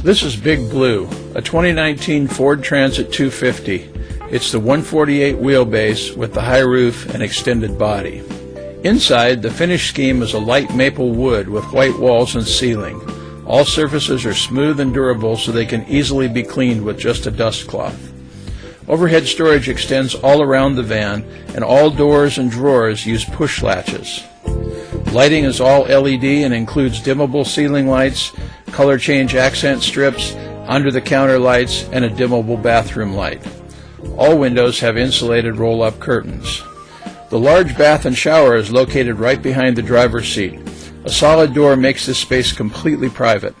This is Big Blue, a 2019 Ford Transit 250. It's the 148 wheelbase with the high roof and extended body. Inside, the finish scheme is a light maple wood with white walls and ceiling. All surfaces are smooth and durable so they can easily be cleaned with just a dust cloth. Overhead storage extends all around the van, and all doors and drawers use push latches. Lighting is all LED and includes dimmable ceiling lights, color change accent strips, under-the-counter lights, and a dimmable bathroom light. All windows have insulated roll-up curtains. The large bath and shower is located right behind the driver's seat. A solid door makes this space completely private.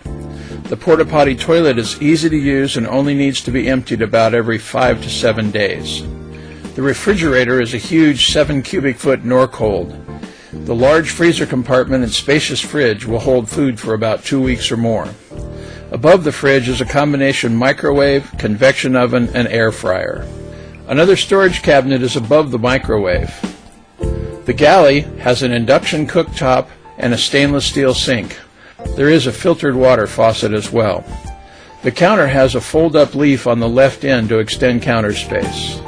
The porta-potty toilet is easy to use and only needs to be emptied about every 5 to 7 days. The refrigerator is a huge 7 cubic foot Norcold. The large freezer compartment and spacious fridge will hold food for about 2 weeks or more. Above the fridge is a combination microwave, convection oven, and air fryer. Another storage cabinet is above the microwave. The galley has an induction cooktop and a stainless steel sink. There is a filtered water faucet as well. The counter has a fold-up leaf on the left end to extend counter space.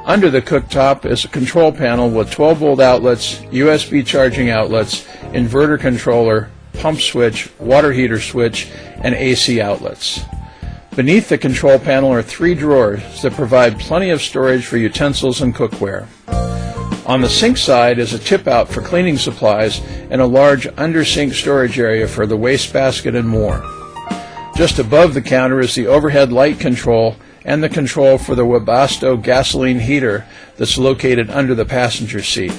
Under the cooktop is a control panel with 12-volt outlets, USB charging outlets, inverter controller, pump switch, water heater switch, and AC outlets. Beneath the control panel are 3 drawers that provide plenty of storage for utensils and cookware. On the sink side is a tip-out for cleaning supplies and a large under-sink storage area for the wastebasket and more. Just above the counter is the overhead light control and the control for the Webasto gasoline heater that's located under the passenger seat.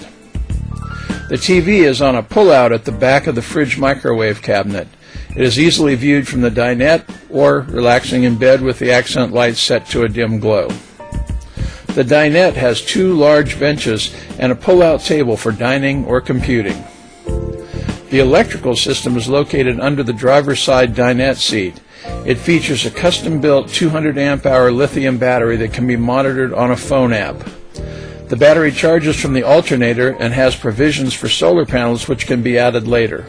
The TV is on a pull-out at the back of the fridge microwave cabinet. It is easily viewed from the dinette or relaxing in bed with the accent lights set to a dim glow. The dinette has 2 large benches and a pull-out table for dining or computing. The electrical system is located under the driver's side dinette seat. It features a custom-built 200 amp-hour lithium battery that can be monitored on a phone app. The battery charges from the alternator and has provisions for solar panels which can be added later.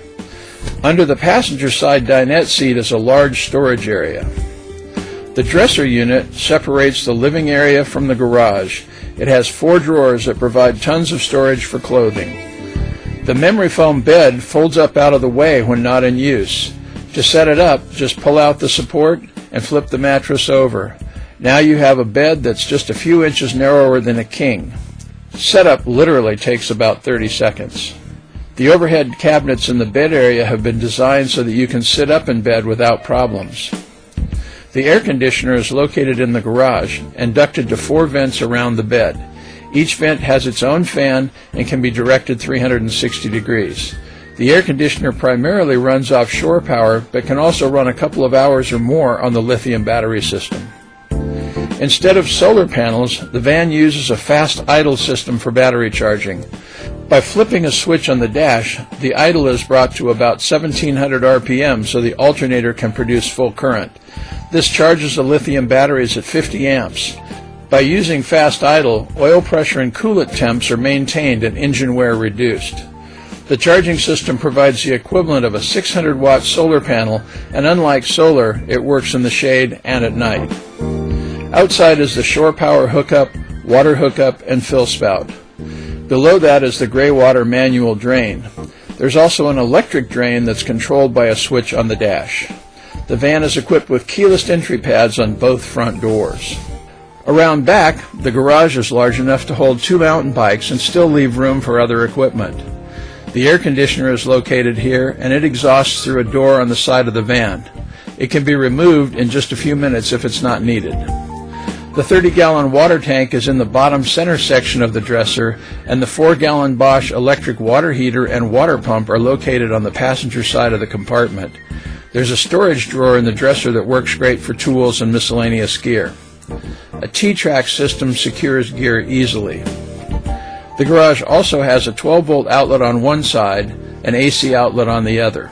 Under the passenger side dinette seat is a large storage area. The dresser unit separates the living area from the garage. It has 4 drawers that provide tons of storage for clothing. The memory foam bed folds up out of the way when not in use. To set it up, just pull out the support and flip the mattress over. Now you have a bed that's just a few inches narrower than a king. Setup literally takes about 30 seconds. The overhead cabinets in the bed area have been designed so that you can sit up in bed without problems. The air conditioner is located in the garage and ducted to 4 vents around the bed. Each vent has its own fan and can be directed 360 degrees. The air conditioner primarily runs off shore power, but can also run a couple of hours or more on the lithium battery system. Instead of solar panels, the van uses a fast idle system for battery charging. By flipping a switch on the dash, the idle is brought to about 1700 RPM so the alternator can produce full current. This charges the lithium batteries at 50 amps. By using fast idle, oil pressure and coolant temps are maintained and engine wear reduced. The charging system provides the equivalent of a 600-watt solar panel, and unlike solar, it works in the shade and at night. Outside is the shore power hookup, water hookup, and fill spout. Below that is the gray water manual drain. There's also an electric drain that's controlled by a switch on the dash. The van is equipped with keyless entry pads on both front doors. Around back, the garage is large enough to hold 2 mountain bikes and still leave room for other equipment. The air conditioner is located here, and it exhausts through a door on the side of the van. It can be removed in just a few minutes if it's not needed. The 30-gallon water tank is in the bottom center section of the dresser, and the 4-gallon Bosch electric water heater and water pump are located on the passenger side of the compartment. There's a storage drawer in the dresser that works great for tools and miscellaneous gear. A T-track system secures gear easily. The garage also has a 12-volt outlet on one side, an AC outlet on the other.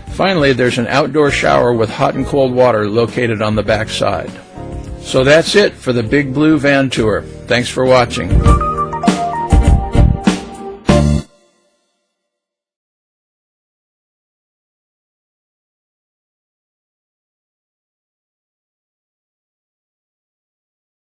Finally, there's an outdoor shower with hot and cold water located on the back side. So that's it for the Big Blue van tour. Thanks for watching.